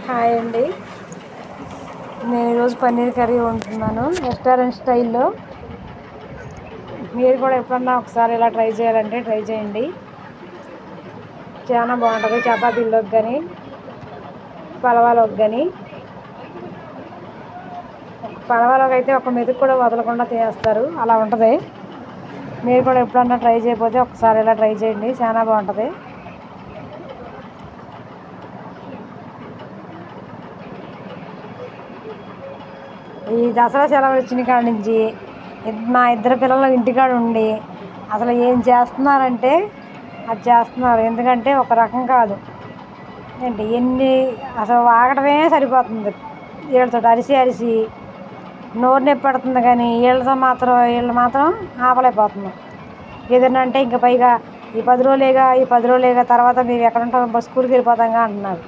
Hi అండి. నేను ఈరోజు పన్నీర్ కర్రీ వండుతున్నాను రెస్టారెంట్ స్టైల్లో. మీరు కూడా ఎప్పుడన్నా ఒకసారి ఇలా ట్రై చేయాలంటే ట్రై చేయండి. చాలా బాగుంటుంది. చపాతీల్లోకి కానీ పలవాలోకి కానీ. పలవాలోకి అయితే ఒక మెతుకు కూడా వదలకుండా తినేస్తారు, అలా ఉంటుంది. మీరు కూడా ఎప్పుడన్నా ట్రై చేయకపోతే ఒకసారి ఇలా ట్రై చేయండి, చాలా బాగుంటుంది. ఈ దసరా సెలవులు వచ్చిన కాడ నుంచి మా ఇద్దరు పిల్లలు ఇంటికాడ ఉండి అసలు ఏం చేస్తున్నారంటే అది చేస్తున్నారు. ఎందుకంటే ఒక రకం కాదు ఏంటి అసలు ఆగటమే సరిపోతుంది. వీళ్ళతో అరిసి అరిసి నోరు నొప్పి పడుతుంది, కానీ వీళ్ళు మాత్రం ఆపలేకపోతున్నాం. ఏదన్నా అంటే ఇంకా పైగా ఈ 10 రోజులేగా తర్వాత మేము ఎక్కడ ఉంటాం, స్కూల్కి వెళ్ళిపోతాంగా అంటున్నారు.